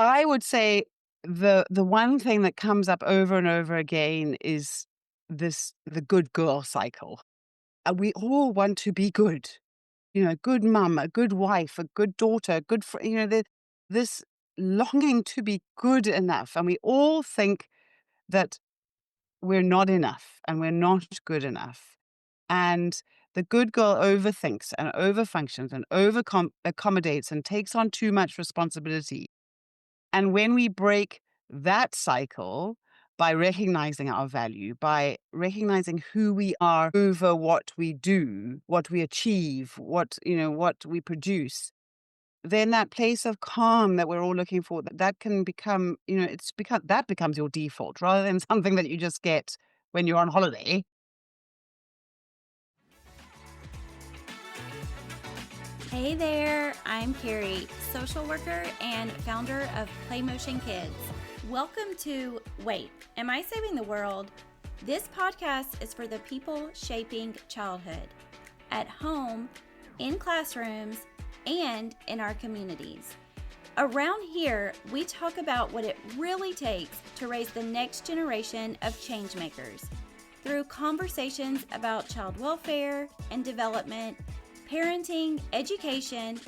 I would say the one thing that comes up over and over again is the good girl cycle. We all want to be good, a good mum, a good wife, a good daughter, a good friend, this longing to be good enough. And we all think that we're not enough and we're not good enough. And the good girl overthinks and overfunctions and over accommodates and takes on too much responsibility. And when we break that cycle by recognizing our value, by recognizing who we are over what we do, what we achieve, what we produce, then that place of calm that we're all looking for, that can become, that becomes your default rather than something that you just get when you're on holiday. Hey there, I'm Carrie, social worker and founder of PlayMotion Kids. Welcome to Wait, Am I Saving the World? This podcast is for the people shaping childhood, at home, in classrooms, and in our communities. Around here, we talk about what it really takes to raise the next generation of changemakers through conversations about child welfare and development, parenting, education,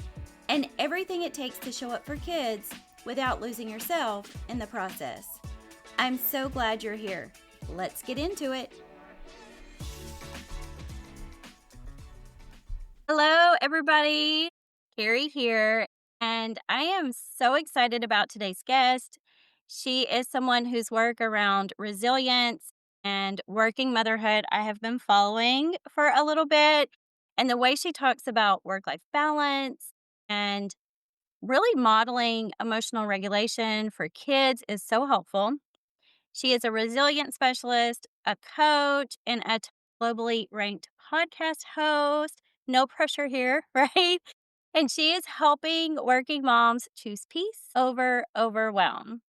and everything it takes to show up for kids without losing yourself in the process. I'm so glad you're here. Let's get into it. Hello, everybody. Carrie here, and I am so excited about today's guest. She is someone whose work around resilience and working motherhood I have been following for a little bit. And the way she talks about work-life balance and really modeling emotional regulation for kids is so helpful. She is a resilience specialist, a coach, and a globally ranked podcast host. No pressure here, right? And she is helping working moms choose peace over overwhelm.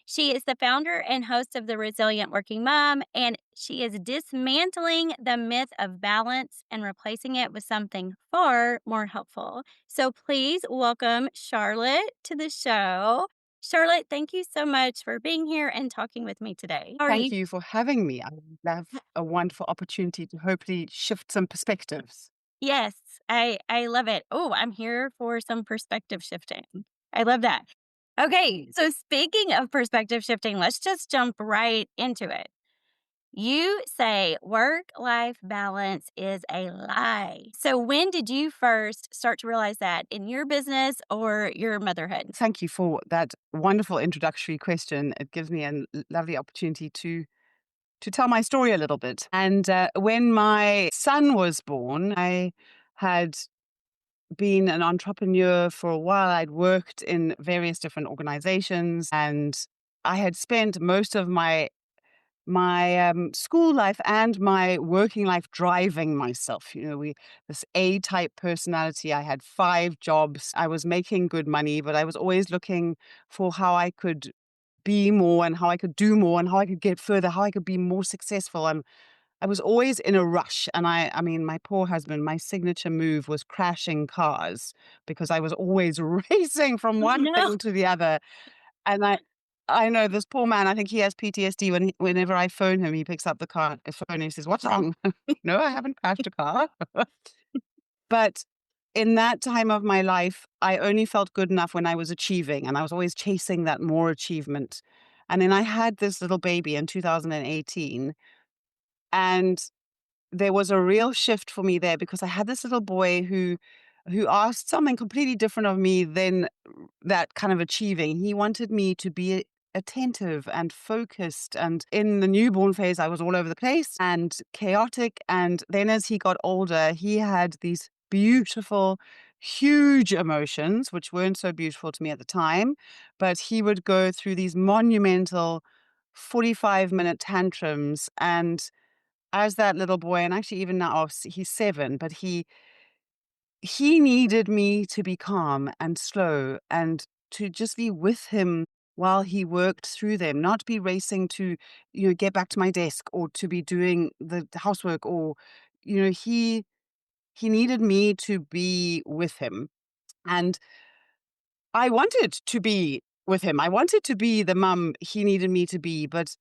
She is the founder and host of The Resilient Working Mom, and she is dismantling the myth of balance and replacing it with something far more helpful. So please welcome Charlotte to the show. Charlotte, thank you so much for being here and talking with me today. How are Thank you? you for having me. I have a wonderful opportunity to hopefully shift some perspectives. Yes, I love it. Oh, I'm here for some perspective shifting. I love that. Okay, so speaking of perspective shifting, let's just jump right into it. You say work-life balance is a lie. So when did you first start to realize that in your business or your motherhood? Thank you for that wonderful introductory question. It gives me a lovely opportunity to tell my story a little bit. And when my son was born, I had been an entrepreneur for a while. I'd worked in various different organizations, and I had spent most of my school life and my working life driving myself. This A-type personality. I had 5 jobs. I was making good money, but I was always looking for how I could be more and how I could do more and how I could get further, how I could be more successful. I was always in a rush. And I mean, my poor husband, my signature move was crashing cars because I was always racing from Oh, one no. thing to the other. And I know this poor man, I think he has PTSD whenever I phone him, he picks up the phone and he says, "What's wrong?" No, I haven't crashed a car. But in that time of my life, I only felt good enough when I was achieving, and I was always chasing that more achievement. And then I had this little baby in 2018, and there was a real shift for me there because I had this little boy who asked something completely different of me than that kind of achieving. He wanted me to be attentive and focused. And in the newborn phase, I was all over the place and chaotic. And then as he got older, he had these beautiful, huge emotions, which weren't so beautiful to me at the time. But he would go through these monumental 45-minute tantrums. And as that little boy, and actually even now he's 7, but he needed me to be calm and slow and to just be with him while he worked through them, not be racing to, get back to my desk or to be doing the housework or, he needed me to be with him. And I wanted to be with him. I wanted to be the mum he needed me to be, but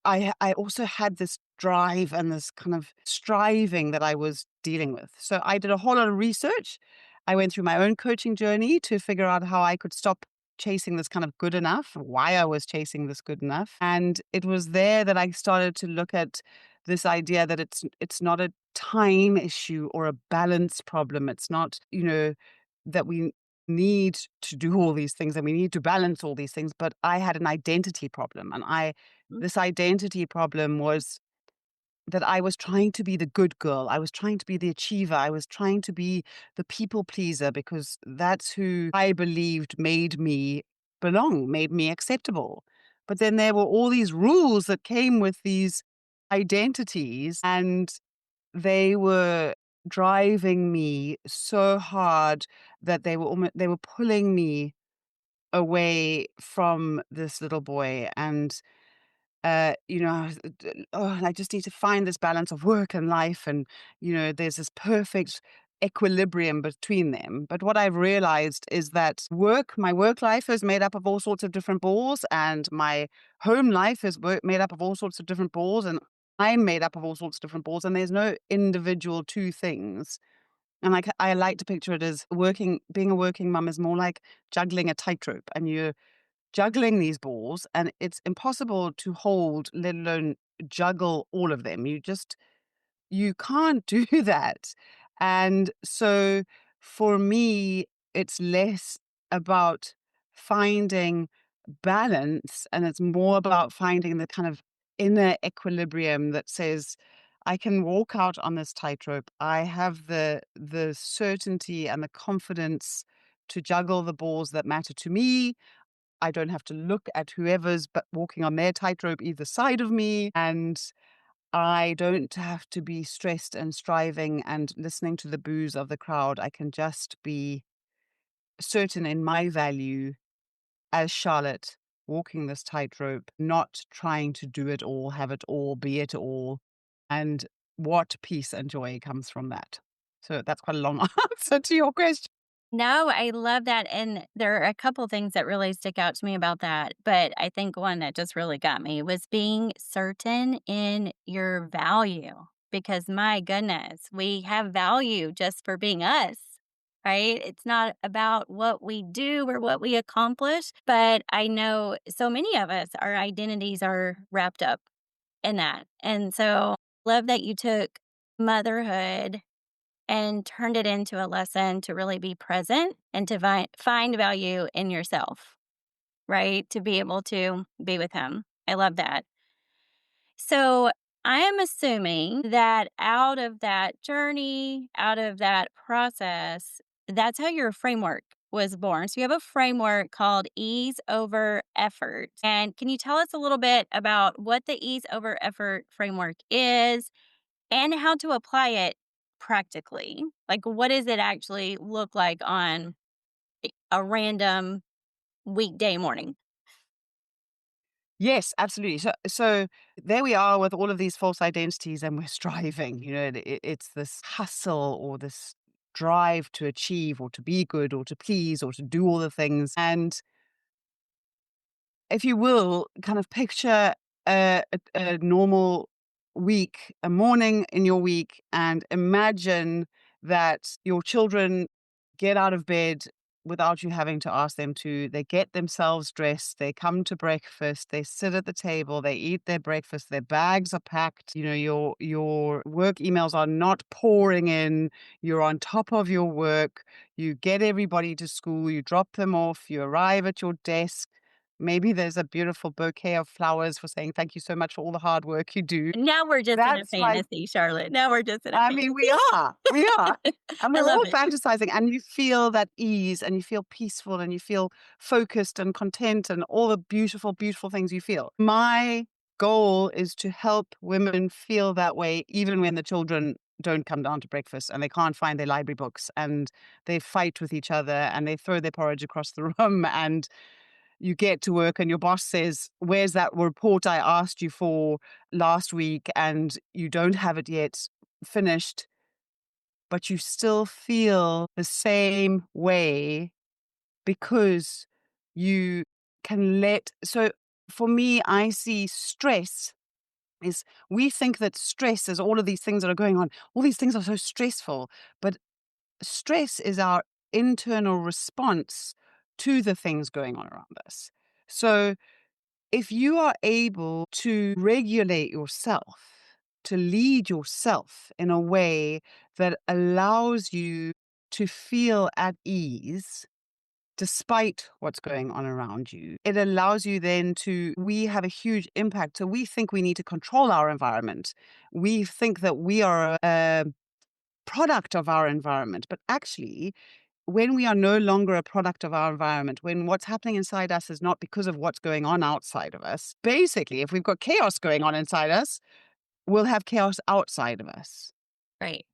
I also had this drive and this kind of striving that I was dealing with. So I did a whole lot of research. I went through my own coaching journey to figure out how I could stop chasing this kind of good enough, why I was chasing this good enough. And it was there that I started to look at this idea that it's not a time issue or a balance problem. It's not, that we need to do all these things and we need to balance all these things, but I had an identity problem. And I Mm. this identity problem was that I was trying to be the good girl. I was trying to be the achiever. I was trying to be the people pleaser because that's who I believed made me belong, made me acceptable. But then there were all these rules that came with these identities, and they were driving me so hard that they were pulling me away from this little boy. And I was, I just need to find this balance of work and life, and there's this perfect equilibrium between them. But what I've realized is that my work life is made up of all sorts of different balls, and my home life is made up of all sorts of different balls, and I'm made up of all sorts of different balls, and there's no individual two things. And I like to picture it as being a working mum is more like juggling a tightrope, and you're juggling these balls, and it's impossible to hold, let alone juggle all of them. You can't do that. And so for me, it's less about finding balance and it's more about finding the kind of inner equilibrium that says, I can walk out on this tightrope. I have the certainty and the confidence to juggle the balls that matter to me. I don't have to look at whoever's but walking on their tightrope either side of me. And I don't have to be stressed and striving and listening to the boos of the crowd. I can just be certain in my value as Charlotte walking this tightrope, not trying to do it all, have it all, be it all. And what peace and joy comes from that. So that's quite a long answer to your question. No, I love that, and there are a couple things that really stick out to me about that, but I think one that just really got me was being certain in your value, because my goodness, we have value just for being us, right? It's not about what we do or what we accomplish, but I know so many of us, our identities are wrapped up in that, and so love that you took motherhood and turned it into a lesson to really be present and to find value in yourself, right? To be able to be with him. I love that. So I am assuming that out of that journey, out of that process, that's how your framework was born. So you have a framework called ease over effort. And can you tell us a little bit about what the ease over effort framework is and how to apply it practically? Like, what does it actually look like on a random weekday morning? Yes, absolutely. So there we are with all of these false identities, and we're striving. It's this hustle or this drive to achieve or to be good or to please or to do all the things. And if you will, kind of picture a normal week, a morning in your week, and imagine that your children get out of bed without you having to ask them to. They get themselves dressed, they come to breakfast, they sit at the table, they eat their breakfast, their bags are packed, your work emails are not pouring in, you're on top of your work, you get everybody to school, you drop them off, you arrive at your desk. Maybe there's a beautiful bouquet of flowers for saying thank you so much for all the hard work you do. Now we're just in a That's like, fantasy, Charlotte. Now we're just in a I mean, fantasy. we are, and I we're love all it. fantasizing, and you feel that ease, and you feel peaceful, and you feel focused and content, and all the beautiful, beautiful things you feel. My goal is to help women feel that way, even when the children don't come down to breakfast and they can't find their library books, and they fight with each other, and they throw their porridge across the room, and you get to work and your boss says, "Where's that report I asked you for last week?" And you don't have it yet finished, but you still feel the same way because you can let so for me, I see stress is we think that stress is all of these things that are going on. All these things are so stressful, but stress is our internal response to the things going on around us. So if you are able to regulate yourself, to lead yourself in a way that allows you to feel at ease despite what's going on around you, it allows you then to, we have a huge impact. So we think we need to control our environment. We think that we are a product of our environment. But actually, when we are no longer a product of our environment, when what's happening inside us is not because of what's going on outside of us, basically, if we've got chaos going on inside us, we'll have chaos outside of us. Right.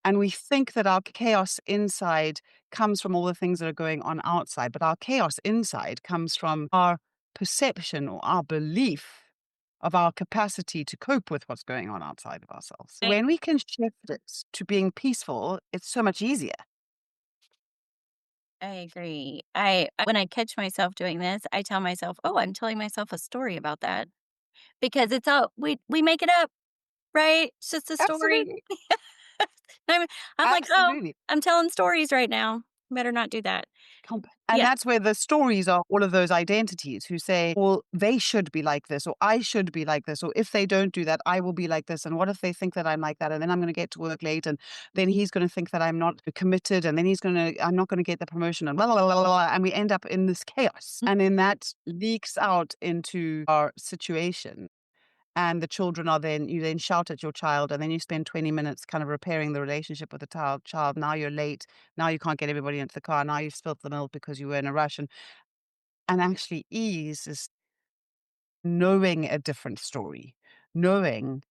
And we think that our chaos inside comes from all the things that are going on outside, but our chaos inside comes from our perception or our belief of our capacity to cope with what's going on outside of ourselves. I When we can shift it to being peaceful, it's so much easier. I agree. I when I catch myself doing this, I tell myself, "Oh, I'm telling myself a story about that." Because it's all we make it up, right? It's just a story. Absolutely. I'm I'm like, "Oh, Absolutely. I'm telling stories right now. Better not do that." And Yeah. that's where the stories are all of those identities who say, well, they should be like this, or I should be like this, or if they don't do that, I will be like this. And what if they think that I'm like that? And then I'm going to get to work late, and then he's going to think that I'm not committed, and then I'm not going to get the promotion, and blah, blah, blah, blah, blah. And we end up in this chaos. Mm. And then that leaks out into our situation. And the children are then, you then shout at your child, and then you spend 20 minutes kind of repairing the relationship with the child. Now you're late. Now you can't get everybody into the car. Now you've spilt the milk because you were in a rush. And actually, ease is knowing a different story, knowing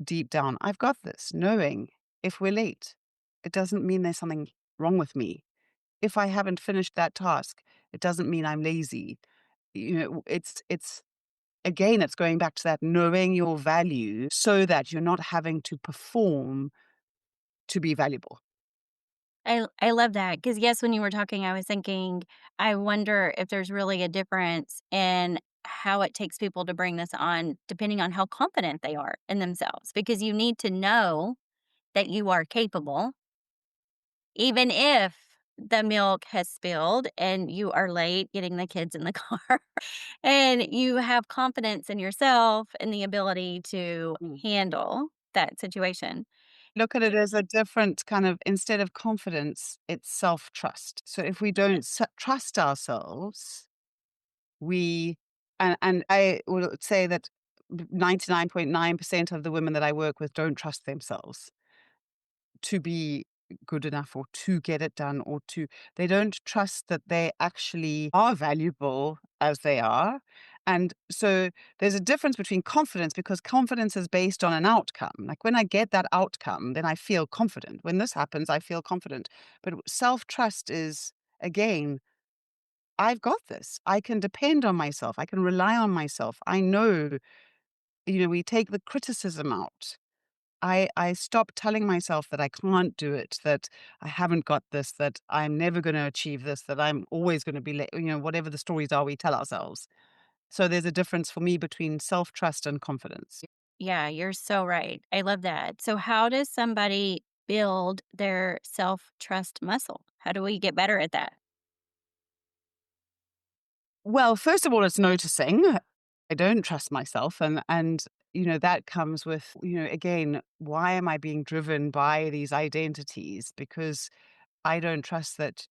deep down, I've got this, knowing if we're late, it doesn't mean there's something wrong with me. If I haven't finished that task, it doesn't mean I'm lazy. It's again, it's going back to that knowing your value so that you're not having to perform to be valuable. I love that because yes, when you were talking, I was thinking, I wonder if there's really a difference in how it takes people to bring this on, depending on how confident they are in themselves, because you need to know that you are capable, even if the milk has spilled and you are late getting the kids in the car, and you have confidence in yourself and the ability to Mm. handle that situation. Look at it as a different kind of, instead of confidence, it's self trust. So if we don't trust ourselves, we, and I would say that 99.9% of the women that I work with don't trust themselves to be good enough or to get it done, or to, they don't trust that they actually are valuable as they are. And so there's a difference between confidence, because confidence is based on an outcome. Like when I get that outcome, then I feel confident. When this happens, I feel confident. But self-trust is, again, I've got this. I can depend on myself. I can rely on myself. I know, we take the criticism out. I stop telling myself that I can't do it, that I haven't got this, that I'm never going to achieve this, that I'm always going to be late, whatever the stories are we tell ourselves. So there's a difference for me between self-trust and confidence. Yeah, you're so right. I love that. So, how does somebody build their self trust muscle? How do we get better at that? Well, first of all, it's noticing. I don't trust myself, and that comes with, again, why am I being driven by these identities? Because I don't trust that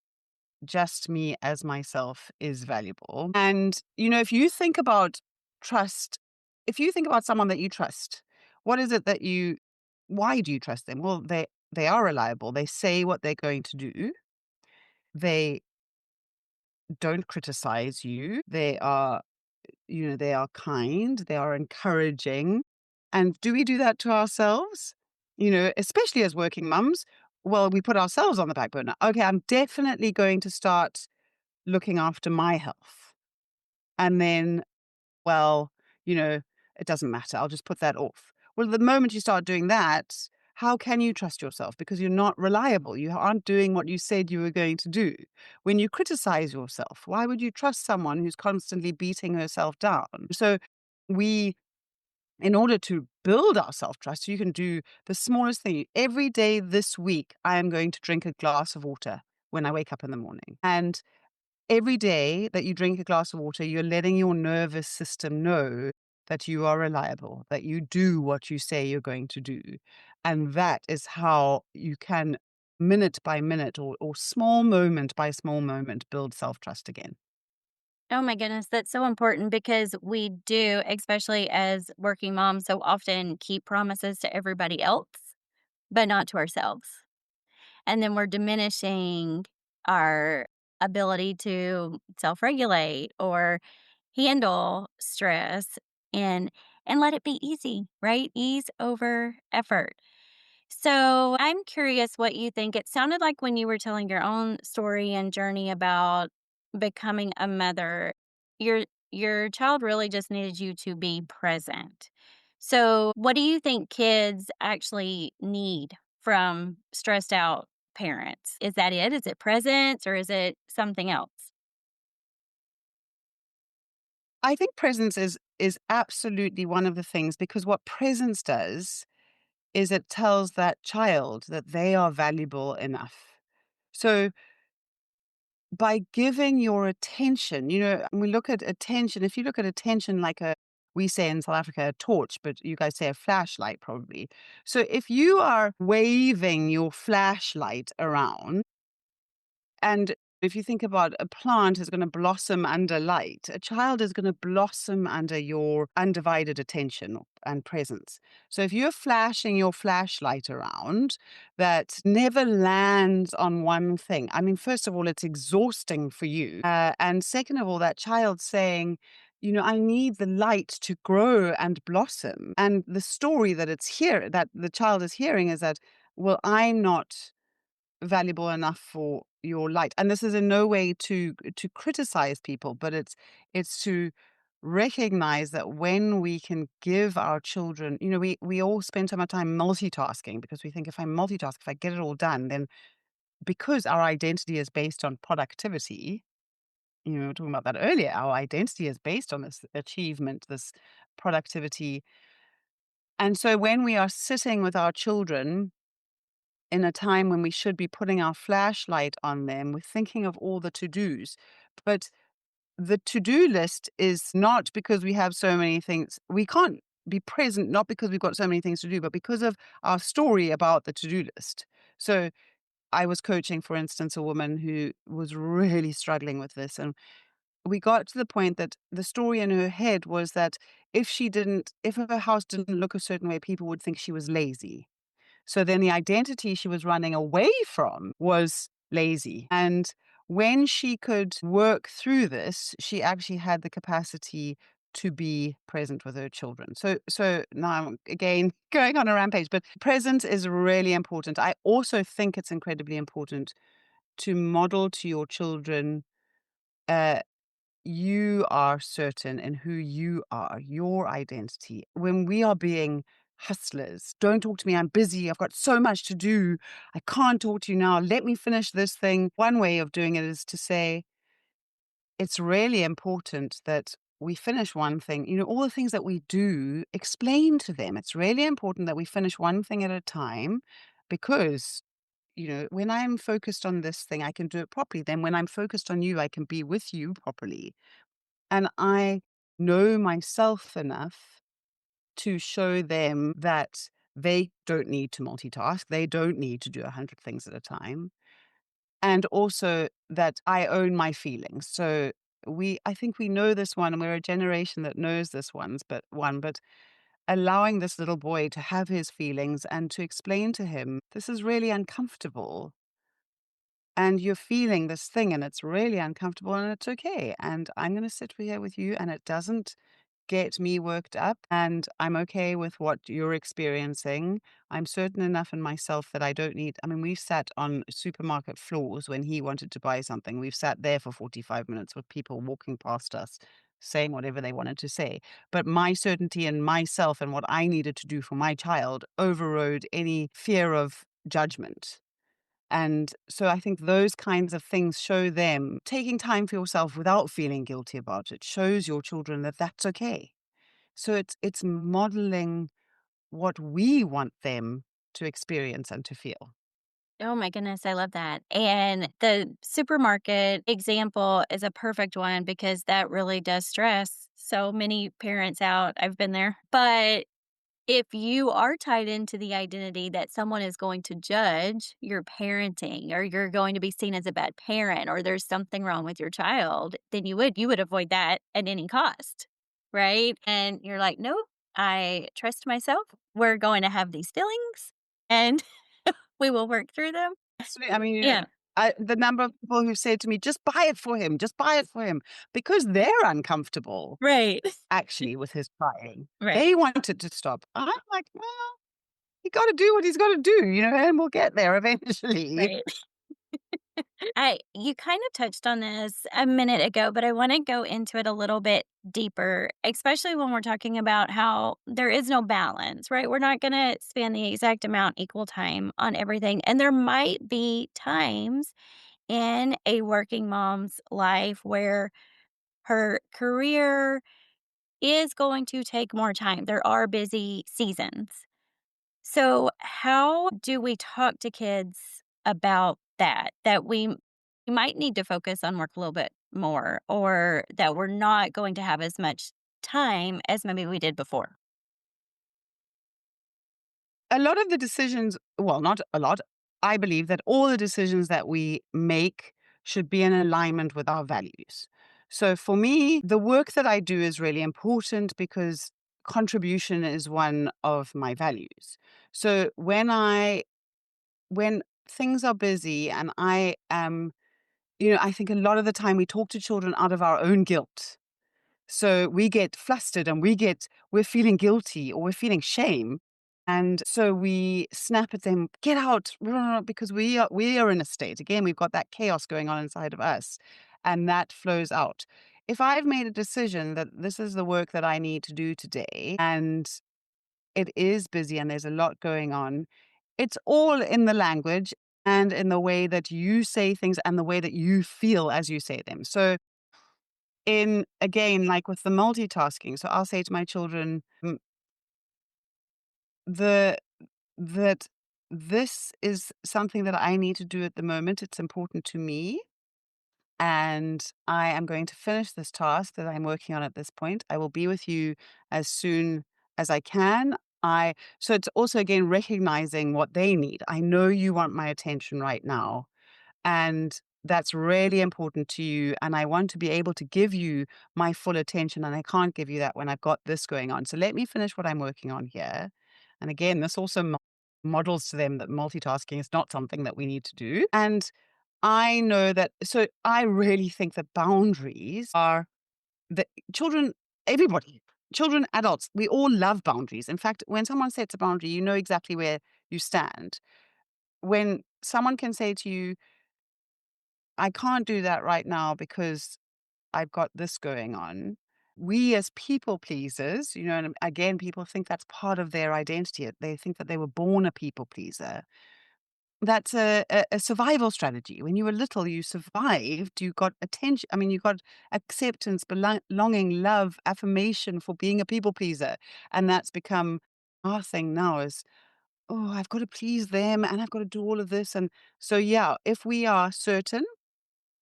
just me as myself is valuable. And, if you think about trust, if you think about someone that you trust, what is it that why do you trust them? Well, they are reliable. They say what they're going to do. They don't criticize you. They are kind. They are encouraging. And do we do that to ourselves? Especially as working mums, well, we put ourselves on the back burner. Okay, I'm definitely going to start looking after my health. And then, well, you know, it doesn't matter. I'll just put that off. Well, the moment you start doing that, how can you trust yourself? Because you're not reliable. You aren't doing what you said you were going to do. When you criticize yourself, why would you trust someone who's constantly beating herself down? So we in order to build our self trust, you can do the smallest thing. Every day this week, I am going to drink a glass of water when I wake up in the morning. And every day that you drink a glass of water, you're letting your nervous system know that you are reliable, that you do what you say you're going to do. And that is how you can, minute by minute or small moment by small moment, build self trust again. Oh my goodness, that's so important because we do, especially as working moms, so often keep promises to everybody else, but not to ourselves. And then we're diminishing our ability to self-regulate or handle stress and let it be easy, right? Ease over effort. So I'm curious what you think. It sounded like when you were telling your own story and journey about becoming a mother, your child really just needed you to be present. So what do you think kids actually need from stressed out parents? Is that it? Is it presence or is it something else? I think presence is absolutely one of the things because what presence does is it tells that child that they are valuable enough. So by giving your attention, and we look at attention, if you look at attention like we say in South Africa, a torch, but you guys say a flashlight probably. So if you are waving your flashlight around, and if you think about a plant is going to blossom under light, a child is going to blossom under your undivided attention and presence. So if you're flashing your flashlight around that never lands on one thing, I mean, first of all, it's exhausting for you. And second of all, that child saying, I need the light to grow and blossom. And the story that the child is hearing is that, well, I'm not valuable enough for your light. And this is in no way to criticize people, but it's to recognize that when we can give our children, we all spend so much time multitasking because we think if I multitask, if I get it all done, then because our identity is based on productivity, we were talking about that earlier, our identity is based on this achievement, this productivity. And so when we are sitting with our children in a time when we should be putting our flashlight on them, we're thinking of all the to-dos. But the to-do list is not because we have so many things. We can't be present, not because we've got so many things to do, but because of our story about the to-do list. So I was coaching, for instance, a woman who was really struggling with this. And we got to the point that the story in her head was that if her house didn't look a certain way, people would think she was lazy. So then the identity she was running away from was lazy. And when she could work through this, she actually had the capacity to be present with her children. So now I'm again going on a rampage, but presence is really important. I also think it's incredibly important to model to your children uh, you are certain in who you are, your identity. When we are being hustlers, don't talk to me. I'm busy. I've got so much to do. I can't talk to you now. Let me finish this thing. One way of doing it is to say, it's really important that we finish one thing. All the things that we do, explain to them. It's really important that we finish one thing at a time because when I'm focused on this thing, I can do it properly. Then when I'm focused on you, I can be with you properly. And I know myself enough to show them that they don't need to multitask. They don't need to do 100 things at a time. And also that I own my feelings. So I think we know this one, and we're a generation that knows this but allowing this little boy to have his feelings and to explain to him, this is really uncomfortable and you're feeling this thing and it's really uncomfortable and it's okay. And I'm going to sit here with you and it doesn't get me worked up and I'm okay with what you're experiencing. I'm certain enough in myself that I don't need, I mean, we've sat on supermarket floors when he wanted to buy something. We've sat there for 45 minutes with people walking past us saying whatever they wanted to say. But my certainty in myself and what I needed to do for my child overrode any fear of judgment. And so I think those kinds of things show them taking time for yourself without feeling guilty about it shows your children that that's okay. So it's modeling what we want them to experience and to feel. Oh my goodness, I love that. And the supermarket example is a perfect one because that really does stress so many parents out. I've been there. But if you are tied into the identity that someone is going to judge your parenting or you're going to be seen as a bad parent or there's something wrong with your child, then you would avoid that at any cost. Right? And you're like, "Nope, I trust myself. We're going to have these feelings and we will work through them." Absolutely. I mean, Yeah. the number of people who say to me, "Just buy it for him, just buy it for him," because they're uncomfortable Right. actually with his crying. Right. They want it to stop. I'm like, well, he got to do what he's got to do, and we'll get there eventually. Right. I you kind of touched on this a minute ago, but I want to go into it a little bit deeper, especially when we're talking about how there is no balance, right? We're not going to spend the exact amount equal time on everything. And there might be times in a working mom's life where her career is going to take more time. There are busy seasons. So, how do we talk to kids about that? That we might need to focus on work a little bit more, or that we're not going to have as much time as maybe we did before? A lot of the decisions, well, not a lot, I believe that all the decisions that we make should be in alignment with our values. So for me, the work that I do is really important because contribution is one of my values. So when things are busy and I am, I think a lot of the time we talk to children out of our own guilt. So we get flustered and we're feeling guilty or we're feeling shame. And so we snap at them, get out, because we are in a state. Again, we've got that chaos going on inside of us. And that flows out. If I've made a decision that this is the work that I need to do today, and it is busy and there's a lot going on, it's all in the language and in the way that you say things and the way that you feel as you say them. So in again, like with the multitasking, so I'll say to my children, the that this is something that I need to do at the moment. It's important to me, and I am going to finish this task that I'm working on at this point. I will be with you as soon as I can. I so it's also again recognizing what they need. I know you want my attention right now. And that's really important to you. And I want to be able to give you my full attention. And I can't give you that when I've got this going on. So let me finish what I'm working on here. And again, this also models to them that multitasking is not something that we need to do. And I know that, so I really think that boundaries are the children, everybody, children, adults, we all love boundaries. In fact, when someone sets a boundary, you know exactly where you stand. When someone can say to you, I can't do that right now because I've got this going on. We as people pleasers, and again, people think that's part of their identity. They think that they were born a people pleaser. That's a survival strategy. When you were little, you survived. You got attention. I mean, you got acceptance, belonging, love, affirmation for being a people pleaser. And that's become our thing now is, oh, I've got to please them and I've got to do all of this. And so, yeah, if we are certain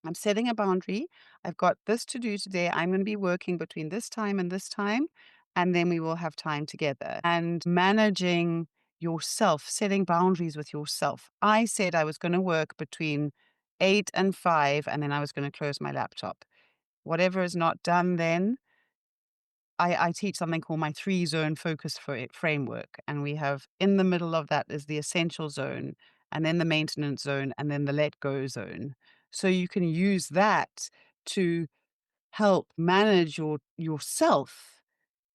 I'm setting a boundary. I've got this to do today. I'm going to be working between this time and this time, and then we will have time together. And managing yourself, setting boundaries with yourself. I said I was going to work between 8 and 5, and then I was going to close my laptop. Whatever is not done then, I teach something called my 3 zone focus framework. And we have in the middle of that is the essential zone, and then the maintenance zone, and then the let go zone. So you can use that to help manage yourself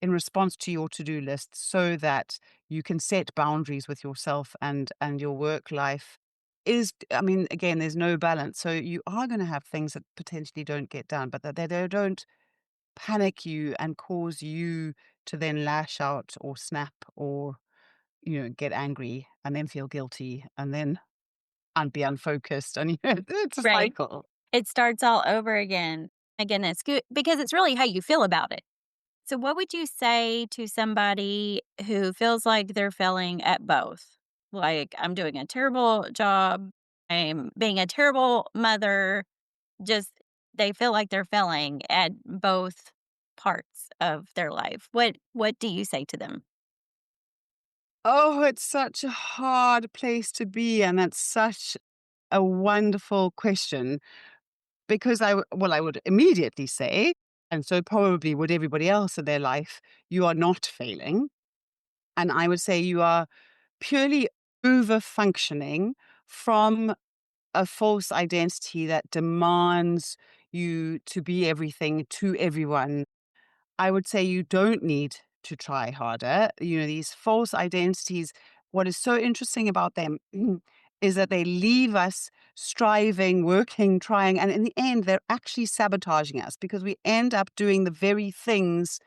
in response to your to-do list so that you can set boundaries with yourself and your work life is I mean, again, there's no balance. So you are going to have things that potentially don't get done, but that they don't panic you and cause you to then lash out or snap or, get angry and then feel guilty and then be unfocused. And it's a Right. cycle. It starts all over again. My goodness, good because it's really how you feel about it. So what would you say to somebody who feels like they're failing at both? Like, I'm doing a terrible job, I'm being a terrible mother, just they feel like they're failing at both parts of their life. What do you say to them? Oh, it's such a hard place to be. And that's such a wonderful question because I would immediately say, and so probably would everybody else in their life, you are not failing. And I would say you are purely over functioning from a false identity that demands you to be everything to everyone. I would say you don't need to try harder. These false identities, what is so interesting about them is that they leave us striving, working, trying, and in the end, they're actually sabotaging us because we end up doing the very things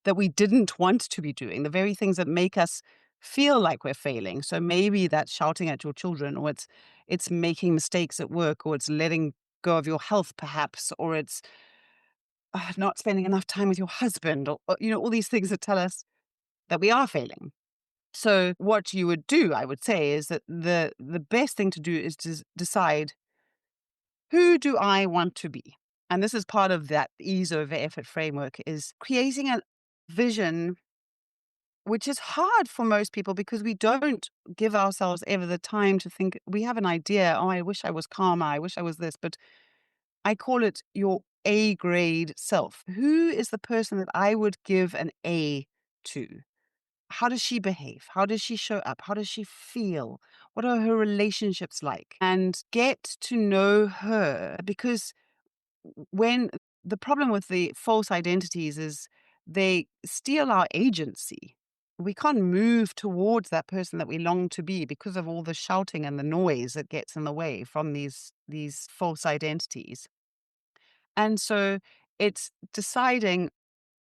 that we didn't want to be doing, the very things that make us feel like we're failing. So maybe that's shouting at your children, or it's making mistakes at work, or it's letting go of your health perhaps, or it's not spending enough time with your husband, or all these things that tell us that we are failing. So what you would do, I would say, is that the best thing to do is to decide, who do I want to be? And this is part of that ease over effort framework, is creating a vision, which is hard for most people because we don't give ourselves ever the time to think. We have an idea, oh, I wish I was calmer, I wish I was this, but I call it your A grade self. Who is the person that I would give an A to? How does she behave? How does she show up? How does she feel? What are her relationships like? And get to know her, because when the problem with the false identities is they steal our agency. We can't move towards that person that we long to be because of all the shouting and the noise that gets in the way from these false identities. And so it's deciding,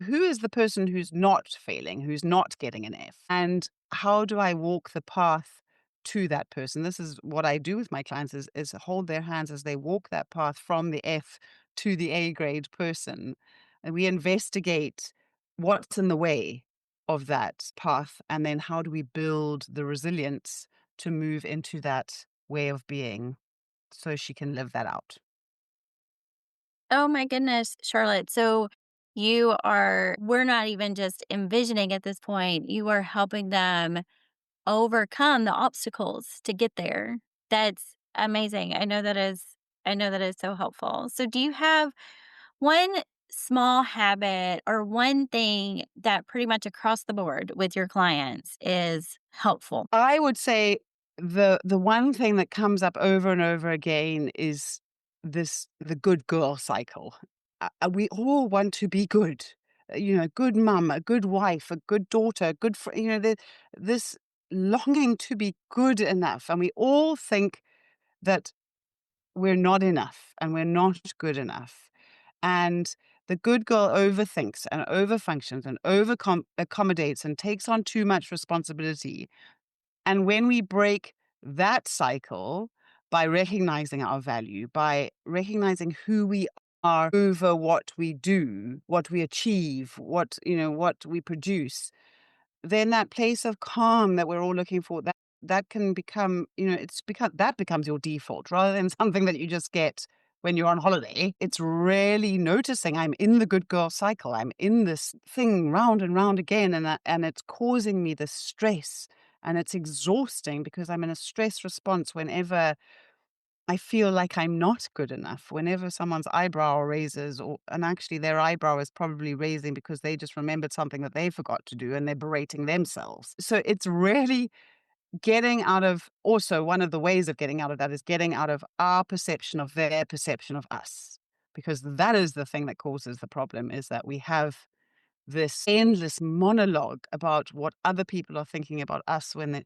who is the person who's not failing, who's not getting an F? And how do I walk the path to that person? This is what I do with my clients, is hold their hands as they walk that path from the F to the A grade person. And we investigate what's in the way of that path. And then how do we build the resilience to move into that way of being so she can live that out? Oh my goodness, Charlotte. So we're not even just envisioning at this point, you are helping them overcome the obstacles to get there. That's amazing. I know that is so helpful. So do you have one small habit or one thing that pretty much across the board with your clients is helpful? I would say the one thing that comes up over and over again is the good girl cycle. We all want to be good. Good mum, a good wife, a good daughter, a good friend. This longing to be good enough, and we all think that we're not enough and we're not good enough. And the good girl overthinks and overfunctions and over accommodates and takes on too much responsibility, and when we break that cycle by recognizing our value, by recognizing who we are over what we do, what we achieve, what we produce, then that place of calm that we're all looking for, that can become, that becomes your default rather than something that you just get when you're on holiday. It's really noticing, I'm in the good girl cycle. I'm in this thing round and round again, and it's causing me this stress, and it's exhausting because I'm in a stress response whenever I feel like I'm not good enough. Whenever someone's eyebrow raises, and actually their eyebrow is probably raising because they just remembered something that they forgot to do and they're berating themselves. So it's really getting out of, also one of the ways of getting out of that is getting out of our perception of their perception of us. Because that is the thing that causes the problem, is that we have this endless monologue about what other people are thinking about us when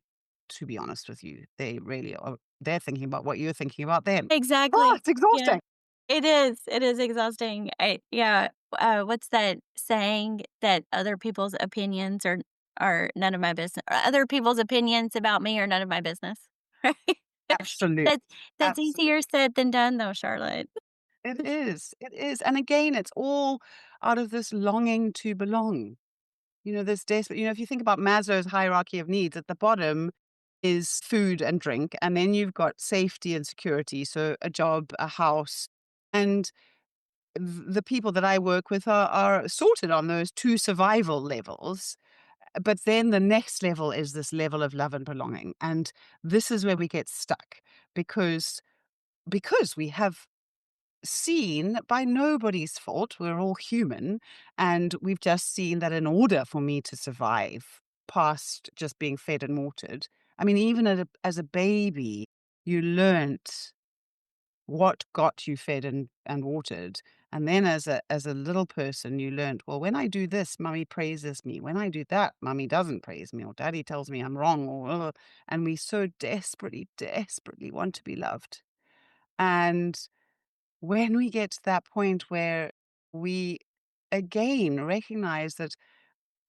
to be honest with you, they really are. They're thinking about what you're thinking about them. Oh, Exactly. it's Yeah. exhausting. It is exhausting. Yeah, what's that saying that other people's opinions are none of my business other people's opinions about me are none of my business, right? Absolutely. That's that's Absolutely. easier said than done though, Charlotte. It is. It is. And again, it's all out of this longing to belong. This desperate, if you think about Maslow's hierarchy of needs, at the bottom is food and drink. And then you've got safety and security. So a job, a house. And the people that I work with are sorted on those two survival levels. But then the next level is this level of love and belonging. And this is where we get stuck because we have seen by nobody's fault, we're all human, and we've just seen that in order for me to survive past just being fed and watered, I mean, even as a baby, you learnt what got you fed and watered. And then as a little person, you learned, well, when I do this, mummy praises me. When I do that, mummy doesn't praise me, or daddy tells me I'm wrong, or and we so desperately, desperately want to be loved. And when we get to that point where we again recognize that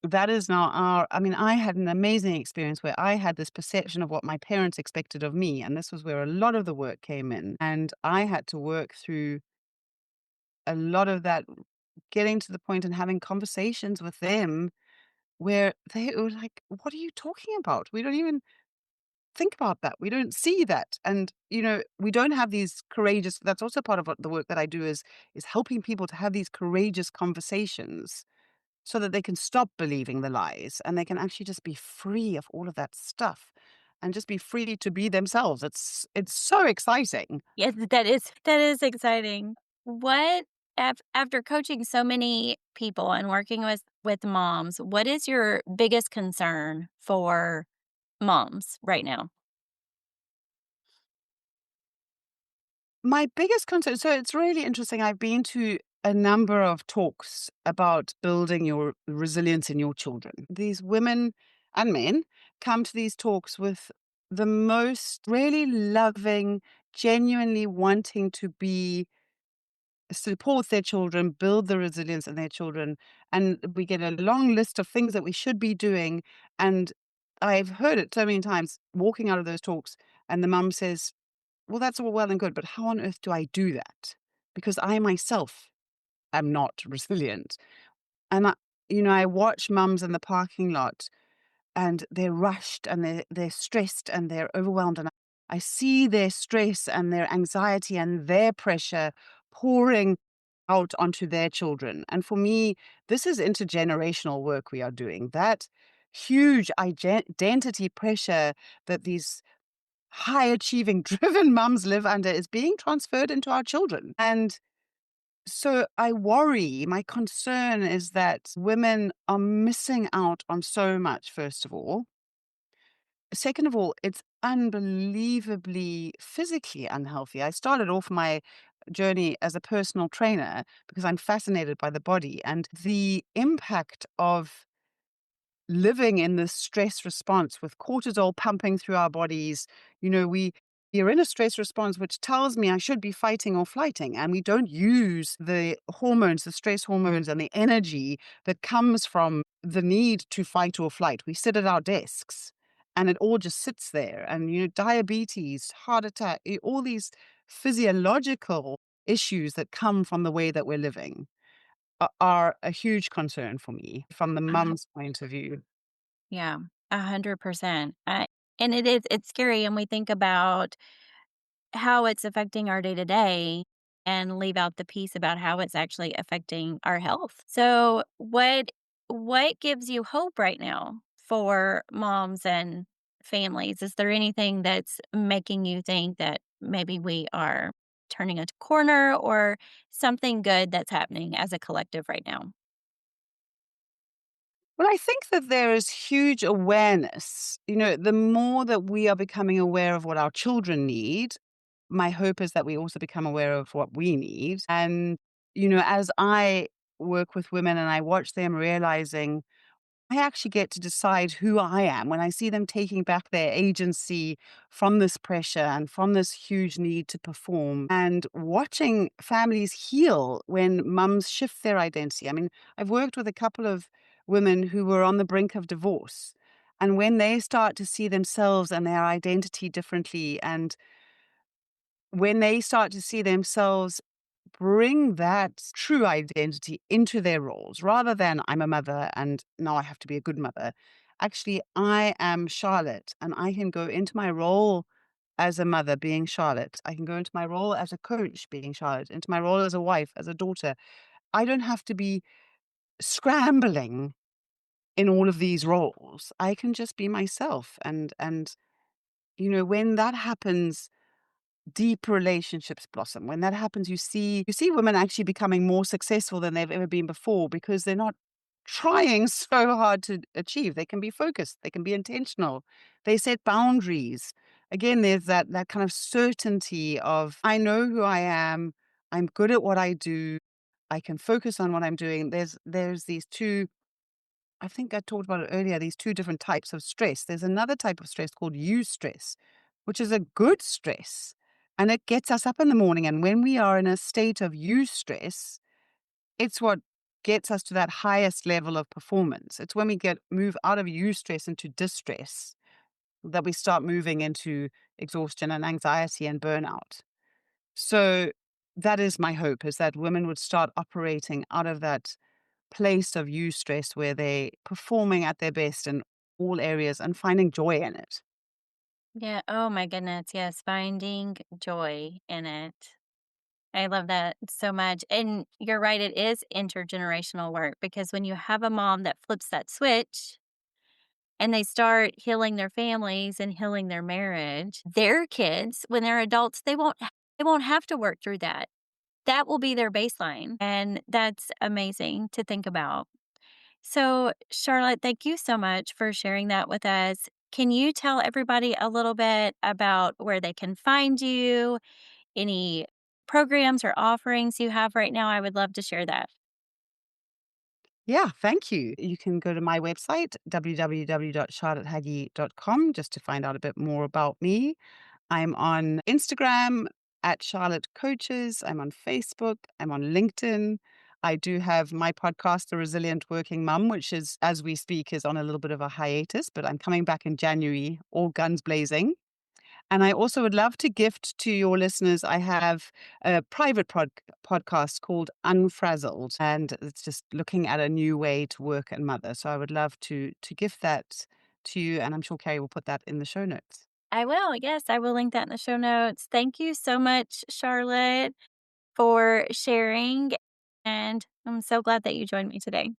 that is not our, I mean, I had an amazing experience where I had this perception of what my parents expected of me. And this was where a lot of the work came in. And I had to work through a lot of that, getting to the point and having conversations with them where they were like, what are you talking about? We don't even think about that. We don't see that. And, we don't have these courageous, that's also part of what the work that I do is helping people to have these courageous conversations so that they can stop believing the lies and they can actually just be free of all of that stuff and just be free to be themselves. It's so exciting. Yes, that is exciting. What after coaching so many people and working with moms, what is your biggest concern for moms right now? My biggest concern, so it's really interesting. I've been to a number of talks about building your resilience in your children. These women and men come to these talks with the most really loving, genuinely wanting to be support their children, build the resilience in their children. And we get a long list of things that we should be doing. And I've heard it so many times walking out of those talks, and the mum says, well, that's all well and good, but how on earth do I do that? Because I myself am not resilient. And I watch mums in the parking lot and they're rushed and they're stressed and they're overwhelmed. And I see their stress and their anxiety and their pressure pouring out onto their children. And for me, this is intergenerational work we are doing. That huge identity pressure that these high achieving, driven mums live under is being transferred into our children. And so I worry, my concern is that women are missing out on so much, first of all. Second of all, it's unbelievably physically unhealthy. I started off my journey as a personal trainer because I'm fascinated by the body and the impact of living in this stress response with cortisol pumping through our bodies. We're in a stress response which tells me I should be fighting or flighting, and we don't use the hormones, the stress hormones, and the energy that comes from the need to fight or flight. We sit at our desks and it all just sits there. And diabetes, heart attack, all these physiological issues that come from the way that we're living are a huge concern for me from the mum's point of view. Yeah, 100%. And it's scary, and we think about how it's affecting our day to day and leave out the piece about how it's actually affecting our health. So, what gives you hope right now for moms and families? Is there anything that's making you think that maybe we are turning a corner or something good that's happening as a collective right now? Well, I think that there is huge awareness. The more that we are becoming aware of what our children need, my hope is that we also become aware of what we need. And, as I work with women and I watch them realizing I actually get to decide who I am when I see them taking back their agency from this pressure and from this huge need to perform, and watching families heal when mums shift their identity. I mean, I've worked with a couple of women who were on the brink of divorce. And when they start to see themselves and their identity differently, and when they start to see themselves bring that true identity into their roles rather than I'm a mother and now I have to be a good mother. Actually, I am Charlotte and I can go into my role as a mother being Charlotte. I can go into my role as a coach being Charlotte, into my role as a wife, as a daughter. I don't have to be scrambling in all of these roles. I can just be myself and when that happens, deep relationships blossom. When that happens, you see women actually becoming more successful than they've ever been before because they're not trying so hard to achieve. They can be focused, they can be intentional, they set boundaries. Again, there's that kind of certainty of I know who I am, I'm good at what I do, I can focus on what I'm doing. There's these two, I think I talked about it earlier, these two different types of stress. There's another type of stress called eustress, which is a good stress. And it gets us up in the morning. And when we are in a state of eustress, it's what gets us to that highest level of performance. It's when we move out of eustress into distress that we start moving into exhaustion and anxiety and burnout. So that is my hope, is that women would start operating out of that place of eustress where they're performing at their best in all areas and finding joy in it. Yeah. Oh my goodness. Yes. Finding joy in it. I love that so much. And you're right. It is intergenerational work because when you have a mom that flips that switch and they start healing their families and healing their marriage, their kids, when they're adults, they won't have to work through that. That will be their baseline. And that's amazing to think about. So, Charlotte, thank you so much for sharing that with us. Can you tell everybody a little bit about where they can find you, any programs or offerings you have right now? I would love to share that. Yeah, thank you. You can go to my website, www.charlottehaggie.com, just to find out a bit more about me. I'm on Instagram at Charlotte Coaches. I'm on Facebook. I'm on LinkedIn. I do have my podcast, The Resilient Working Mum, which is, as we speak, is on a little bit of a hiatus, but I'm coming back in January, all guns blazing. And I also would love to gift to your listeners. I have a private podcast called Unfrazzled, and it's just looking at a new way to work and mother. So I would love to gift that to you, and I'm sure Carrie will put that in the show notes. I will. Yes, I will link that in the show notes. Thank you so much, Charlotte, for sharing. And I'm so glad that you joined me today.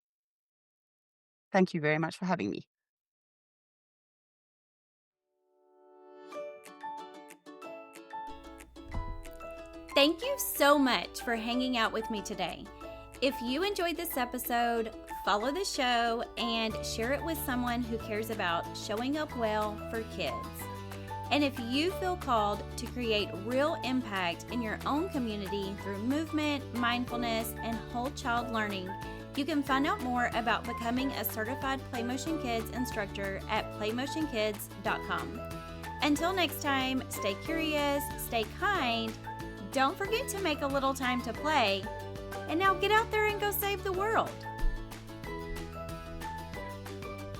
Thank you very much for having me. Thank you so much for hanging out with me today. If you enjoyed this episode, follow the show and share it with someone who cares about showing up well for kids. And if you feel called to create real impact in your own community through movement, mindfulness, and whole child learning, you can find out more about becoming a certified PlayMotion Kids instructor at playmotionkids.com. Until next time, stay curious, stay kind, don't forget to make a little time to play, and now get out there and go save the world.